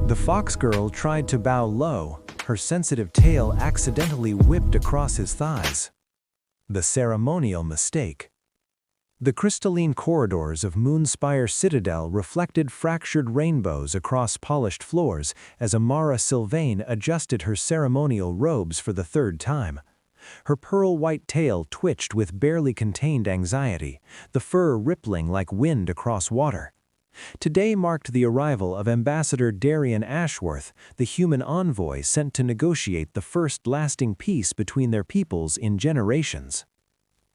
The fox girl tried to bow low, her sensitive tail accidentally whipped across his thighs. The ceremonial mistake. The crystalline corridors of Moonspire Citadel reflected fractured rainbows across polished floors as Amara Sylvain adjusted her ceremonial robes for the third time. Her pearl-white tail twitched with barely contained anxiety, the fur rippling like wind across water. Today marked the arrival of Ambassador Darian Ashworth, the human envoy sent to negotiate the first lasting peace between their peoples in generations.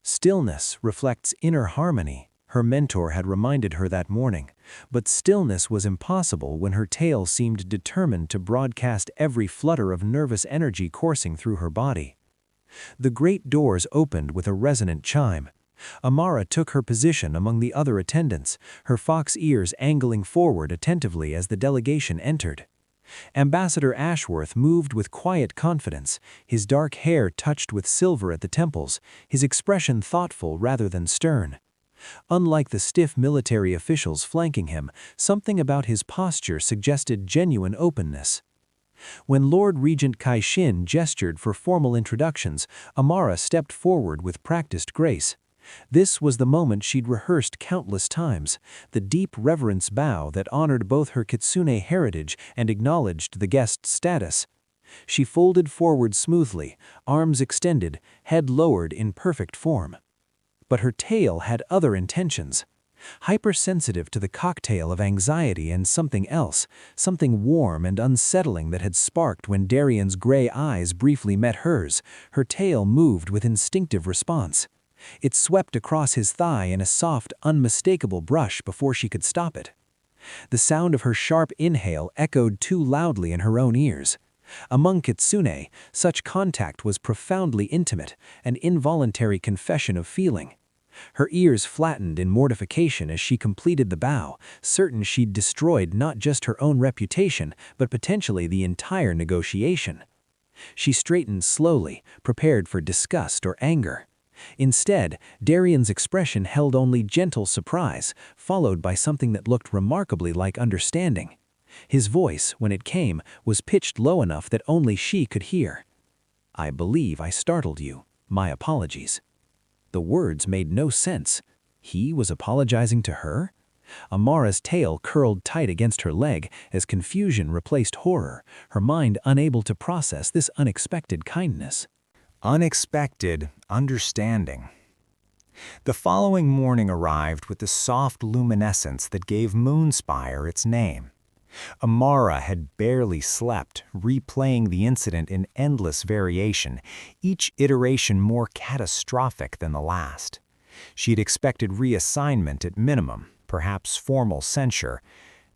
Stillness reflects inner harmony, her mentor had reminded her that morning, but stillness was impossible when her tail seemed determined to broadcast every flutter of nervous energy coursing through her body. The great doors opened with a resonant chime. Amara took her position among the other attendants, her fox ears angling forward attentively as the delegation entered. Ambassador Ashworth moved with quiet confidence, his dark hair touched with silver at the temples, his expression thoughtful rather than stern. Unlike the stiff military officials flanking him, something about his posture suggested genuine openness. When Lord Regent Kai-Shin gestured for formal introductions, Amara stepped forward with practiced grace. This was the moment she'd rehearsed countless times, the deep reverence bow that honored both her Kitsune heritage and acknowledged the guest's status. She folded forward smoothly, arms extended, head lowered in perfect form. But her tail had other intentions. Hypersensitive to the cocktail of anxiety and something else, something warm and unsettling that had sparked when Darian's gray eyes briefly met hers, her tail moved with instinctive response. It swept across his thigh in a soft, unmistakable brush before she could stop it. The sound of her sharp inhale echoed too loudly in her own ears. Among Kitsune, such contact was profoundly intimate, an involuntary confession of feeling. Her ears flattened in mortification as she completed the bow, certain she'd destroyed not just her own reputation, but potentially the entire negotiation. She straightened slowly, prepared for disgust or anger. Instead, Darian's expression held only gentle surprise, followed by something that looked remarkably like understanding. His voice, when it came, was pitched low enough that only she could hear. "I believe I startled you. My apologies." The words made no sense. He was apologizing to her? Amara's tail curled tight against her leg as confusion replaced horror, her mind unable to process this unexpected kindness. Unexpected understanding. The following morning arrived with the soft luminescence that gave Moonspire its name. Amara had barely slept, replaying the incident in endless variation, each iteration more catastrophic than the last. She'd expected reassignment at minimum, perhaps formal censure.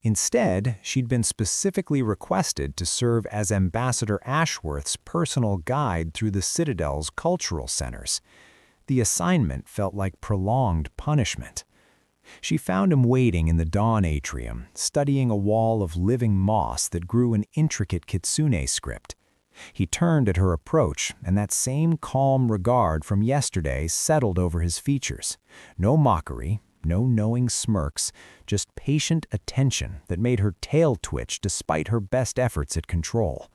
Instead, she'd been specifically requested to serve as Ambassador Ashworth's personal guide through the Citadel's cultural centers. The assignment felt like prolonged punishment. She found him waiting in the dawn atrium, studying a wall of living moss that grew in intricate Kitsune script. He turned at her approach, and that same calm regard from yesterday settled over his features. No mockery, no knowing smirks, just patient attention that made her tail twitch despite her best efforts at control.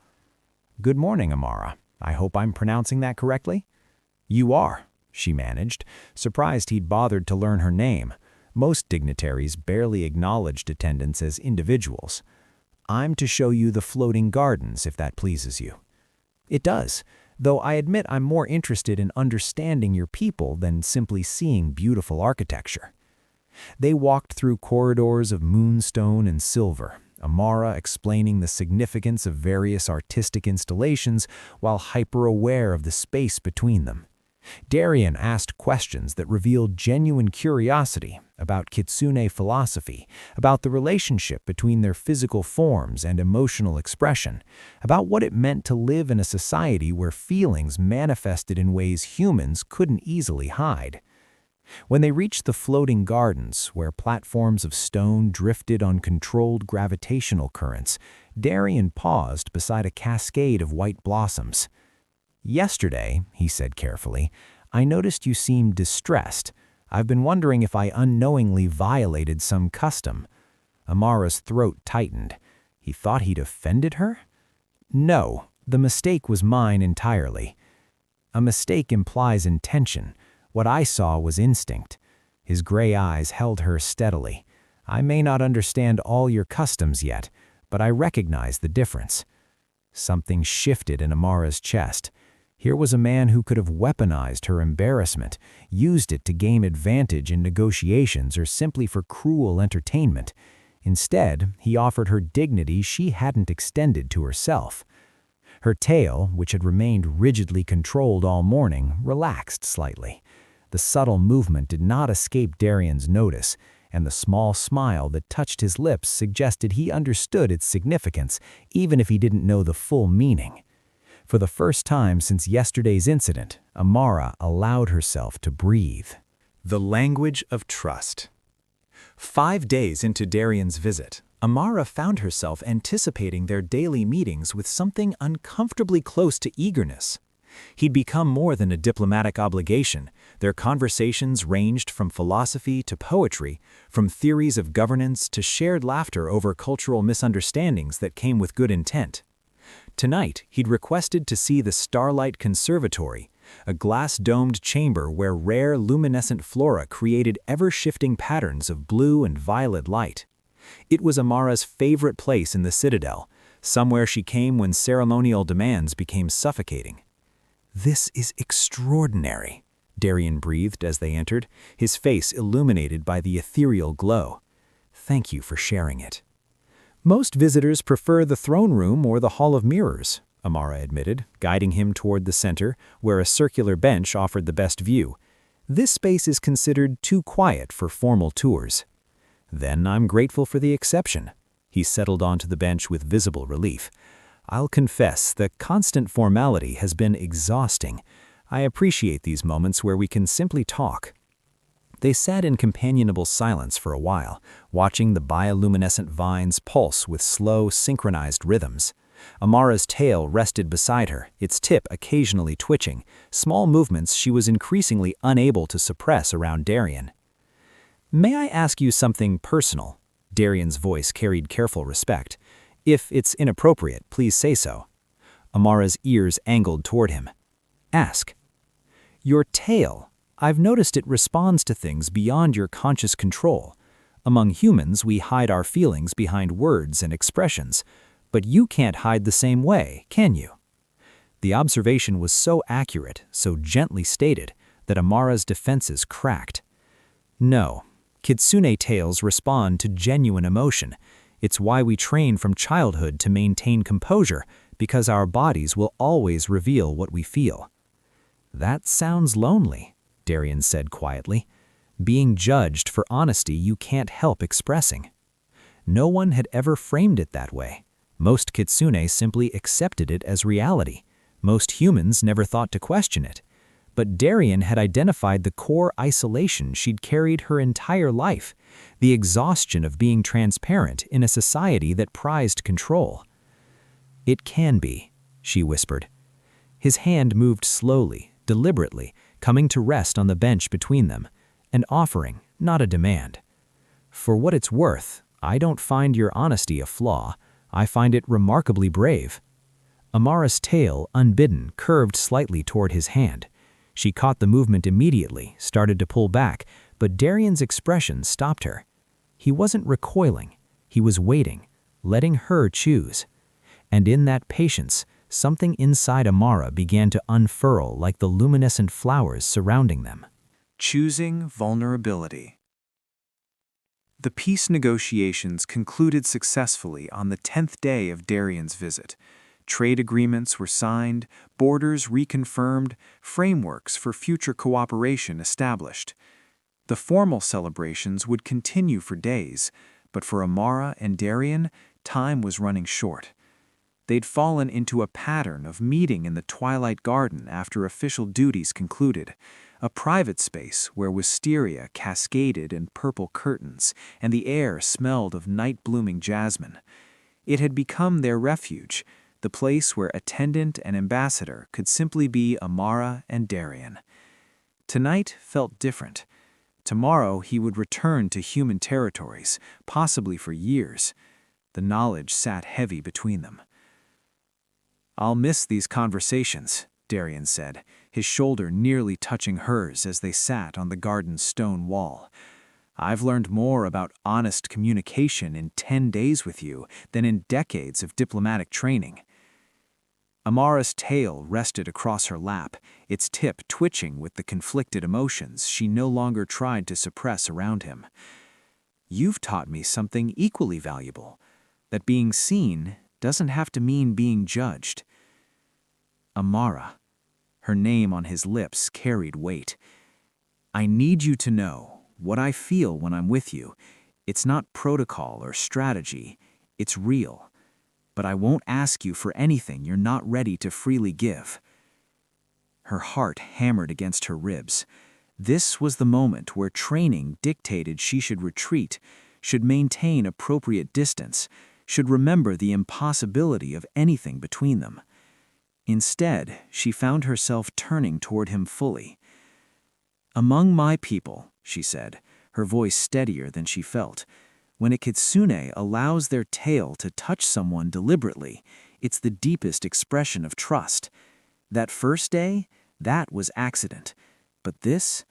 "Good morning, Amara. I hope I'm pronouncing that correctly?" "You are," she managed, surprised he'd bothered to learn her name. Most dignitaries barely acknowledged attendants as individuals. "I'm to show you the floating gardens, if that pleases you." "It does, though I admit I'm more interested in understanding your people than simply seeing beautiful architecture." They walked through corridors of moonstone and silver, Amara explaining the significance of various artistic installations while hyper-aware of the space between them. Darian asked questions that revealed genuine curiosity about Kitsune philosophy, about the relationship between their physical forms and emotional expression, about what it meant to live in a society where feelings manifested in ways humans couldn't easily hide. When they reached the floating gardens, where platforms of stone drifted on controlled gravitational currents, Darian paused beside a cascade of white blossoms. "Yesterday," he said carefully, "I noticed you seemed distressed. I've been wondering if I unknowingly violated some custom." Amara's throat tightened. He thought he'd offended her? No, the mistake was mine entirely. A mistake implies intention. What I saw was instinct. His gray eyes held her steadily. I may not understand all your customs yet, but I recognize the difference. Something shifted in Amara's chest. Here was a man who could have weaponized her embarrassment, used it to gain advantage in negotiations or simply for cruel entertainment. Instead, he offered her dignity she hadn't extended to herself. Her tail, which had remained rigidly controlled all morning, relaxed slightly. The subtle movement did not escape Darian's notice, and the small smile that touched his lips suggested he understood its significance, even if he didn't know the full meaning. For the first time since yesterday's incident, Amara allowed herself to breathe. The language of trust. 5 days into Darian's visit, Amara found herself anticipating their daily meetings with something uncomfortably close to eagerness. He'd become more than a diplomatic obligation. Their conversations ranged from philosophy to poetry, from theories of governance to shared laughter over cultural misunderstandings that came with good intent. Tonight, he'd requested to see the Starlight Conservatory, a glass-domed chamber where rare luminescent flora created ever-shifting patterns of blue and violet light. It was Amara's favorite place in the Citadel, somewhere she came when ceremonial demands became suffocating. "This is extraordinary," Darian breathed as they entered, his face illuminated by the ethereal glow. "Thank you for sharing it." "Most visitors prefer the throne room or the Hall of Mirrors," Amara admitted, guiding him toward the center, where a circular bench offered the best view. "This space is considered too quiet for formal tours." "Then I'm grateful for the exception." He settled onto the bench with visible relief. "I'll confess, the constant formality has been exhausting. I appreciate these moments where we can simply talk." They sat in companionable silence for a while, watching the bioluminescent vines pulse with slow, synchronized rhythms. Amara's tail rested beside her, its tip occasionally twitching, small movements she was increasingly unable to suppress around Darian. "May I ask you something personal?" Darian's voice carried careful respect. "If it's inappropriate, please say so." Amara's ears angled toward him. "Ask." "Your tail. I've noticed it responds to things beyond your conscious control. Among humans, we hide our feelings behind words and expressions, but you can't hide the same way, can you?" The observation was so accurate, so gently stated, that Amara's defenses cracked. "No, kitsune tails respond to genuine emotion. It's why we train from childhood to maintain composure, because our bodies will always reveal what we feel." "That sounds lonely," Darian said quietly. "Being judged for honesty you can't help expressing." No one had ever framed it that way. Most kitsune simply accepted it as reality. Most humans never thought to question it. But Darian had identified the core isolation she'd carried her entire life, the exhaustion of being transparent in a society that prized control. "It can be," she whispered. His hand moved slowly, deliberately, coming to rest on the bench between them, an offering, not a demand. "For what it's worth, I don't find your honesty a flaw. I find it remarkably brave." Amara's tail, unbidden, curved slightly toward his hand. She caught the movement immediately, started to pull back, but Darian's expression stopped her. He wasn't recoiling. He was waiting, letting her choose. And in that patience, something inside Amara began to unfurl like the luminescent flowers surrounding them. Choosing vulnerability. The peace negotiations concluded successfully on the 10th day of Darian's visit. Trade agreements were signed, borders reconfirmed, frameworks for future cooperation established. The formal celebrations would continue for days, but for Amara and Darian, time was running short. They'd fallen into a pattern of meeting in the Twilight Garden after official duties concluded, a private space where wisteria cascaded in purple curtains and the air smelled of night-blooming jasmine. It had become their refuge, the place where attendant and ambassador could simply be Amara and Darian. Tonight felt different. Tomorrow he would return to human territories, possibly for years. The knowledge sat heavy between them. "I'll miss these conversations," Darian said, his shoulder nearly touching hers as they sat on the garden's stone wall. "I've learned more about honest communication in 10 days with you than in decades of diplomatic training." Amara's tail rested across her lap, its tip twitching with the conflicted emotions she no longer tried to suppress around him. "You've taught me something equally valuable, that being seen doesn't have to mean being judged." Amara. Her name on his lips carried weight. "I need you to know what I feel when I'm with you. It's not protocol or strategy, it's real. But I won't ask you for anything you're not ready to freely give." Her heart hammered against her ribs. This was the moment where training dictated she should retreat, should maintain appropriate distance, should remember the impossibility of anything between them. Instead, she found herself turning toward him fully. "Among my people," she said, her voice steadier than she felt, "when a kitsune allows their tail to touch someone deliberately, it's the deepest expression of trust. That first day, that was accident. But this?"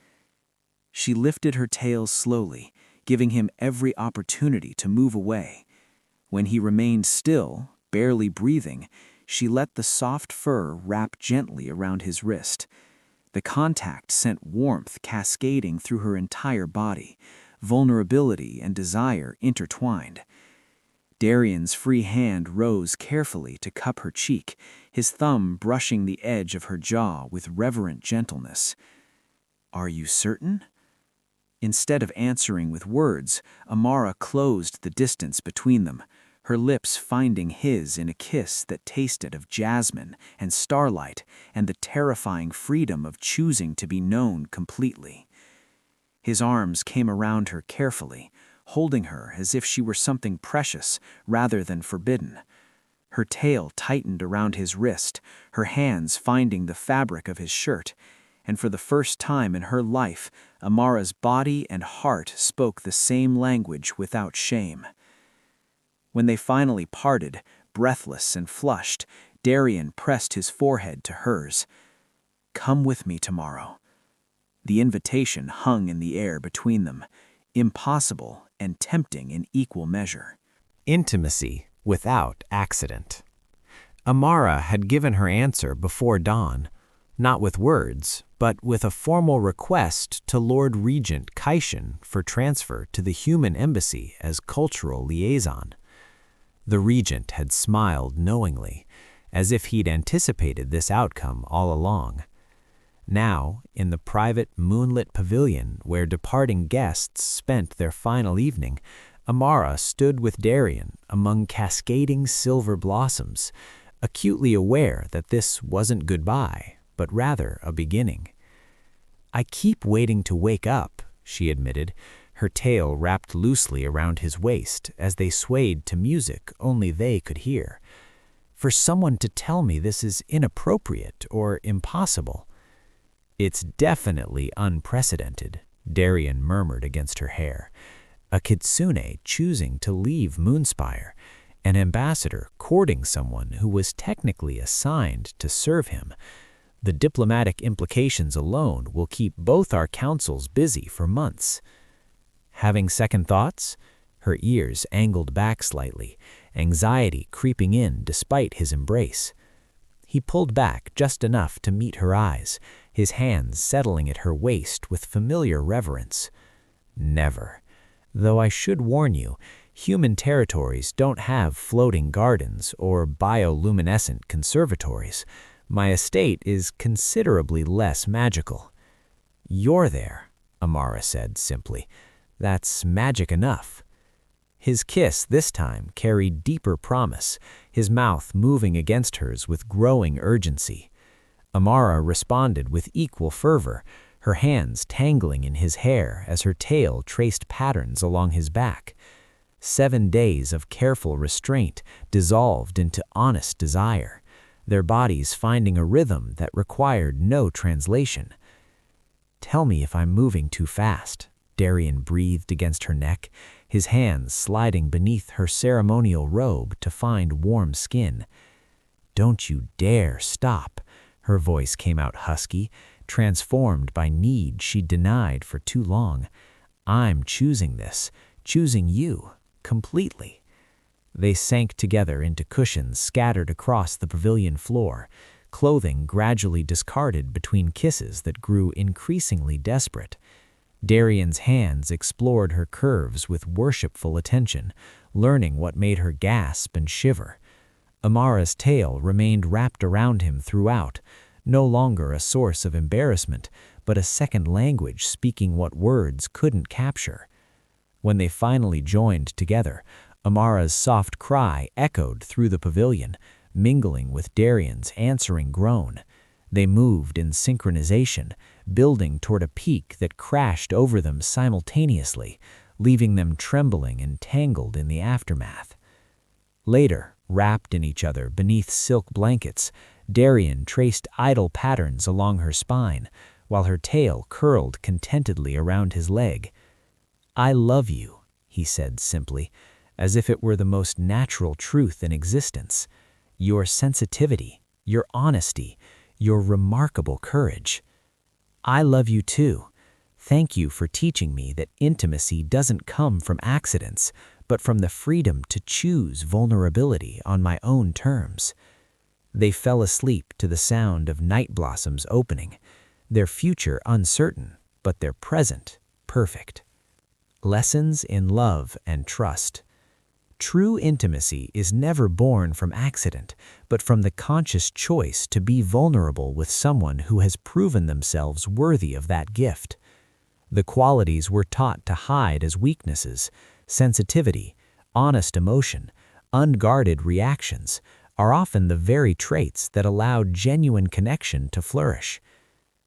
She lifted her tail slowly, giving him every opportunity to move away. When he remained still, barely breathing, she let the soft fur wrap gently around his wrist. The contact sent warmth cascading through her entire body, vulnerability and desire intertwined. Darian's free hand rose carefully to cup her cheek, his thumb brushing the edge of her jaw with reverent gentleness. "Are you certain?" Instead of answering with words, Amara closed the distance between them, her lips finding his in a kiss that tasted of jasmine and starlight and the terrifying freedom of choosing to be known completely. His arms came around her carefully, holding her as if she were something precious rather than forbidden. Her tail tightened around his wrist, her hands finding the fabric of his shirt, and for the first time in her life, Amara's body and heart spoke the same language without shame. When they finally parted, breathless and flushed, Darian pressed his forehead to hers. "Come with me tomorrow." The invitation hung in the air between them, impossible and tempting in equal measure. Intimacy without accident. Amara had given her answer before dawn, not with words, but with a formal request to Lord Regent Kaishin for transfer to the human embassy as cultural liaison. The regent had smiled knowingly, as if he'd anticipated this outcome all along. Now, in the private moonlit pavilion where departing guests spent their final evening, Amara stood with Darian among cascading silver blossoms, acutely aware that this wasn't goodbye, but rather a beginning. "I keep waiting to wake up," she admitted, her tail wrapped loosely around his waist as they swayed to music only they could hear. "For someone to tell me this is inappropriate or impossible." "It's definitely unprecedented," Darian murmured against her hair. "A kitsune choosing to leave Moonspire, an ambassador courting someone who was technically assigned to serve him. The diplomatic implications alone will keep both our councils busy for months." Having second thoughts? Her ears angled back slightly, anxiety creeping in despite his embrace. He pulled back just enough to meet her eyes, his hands settling at her waist with familiar reverence. "Never. Though I should warn you, human territories don't have floating gardens or bioluminescent conservatories. My estate is considerably less magical." "You're there," Amara said simply. "That's magic enough." His kiss this time carried deeper promise, his mouth moving against hers with growing urgency. Amara responded with equal fervor, her hands tangling in his hair as her tail traced patterns along his back. 7 days of careful restraint dissolved into honest desire, their bodies finding a rhythm that required no translation. "Tell me if I'm moving too fast," Darien breathed against her neck, his hands sliding beneath her ceremonial robe to find warm skin. "Don't you dare stop," her voice came out husky, transformed by need she'd denied for too long. "I'm choosing this, choosing you, completely." They sank together into cushions scattered across the pavilion floor, clothing gradually discarded between kisses that grew increasingly desperate. Darien's hands explored her curves with worshipful attention, learning what made her gasp and shiver. Amara's tail remained wrapped around him throughout, no longer a source of embarrassment, but a second language speaking what words couldn't capture. When they finally joined together, Amara's soft cry echoed through the pavilion, mingling with Darien's answering groan. They moved in synchronization, building toward a peak that crashed over them simultaneously, leaving them trembling and tangled in the aftermath. Later, wrapped in each other beneath silk blankets, Darien traced idle patterns along her spine, while her tail curled contentedly around his leg. "I love you," he said simply, as if it were the most natural truth in existence. "Your sensitivity, your honesty, your remarkable courage. I love you too. Thank you for teaching me that intimacy doesn't come from accidents, but from the freedom to choose vulnerability on my own terms." They fell asleep to the sound of night blossoms opening, their future uncertain, but their present perfect. Lessons in love and trust. True intimacy is never born from accident, but from the conscious choice to be vulnerable with someone who has proven themselves worthy of that gift. The qualities we're taught to hide as weaknesses, sensitivity, honest emotion, unguarded reactions, are often the very traits that allow genuine connection to flourish.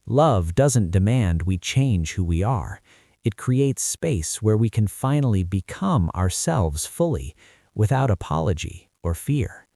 Love doesn't demand we change who we are. It creates space where we can finally become ourselves fully, without apology or fear.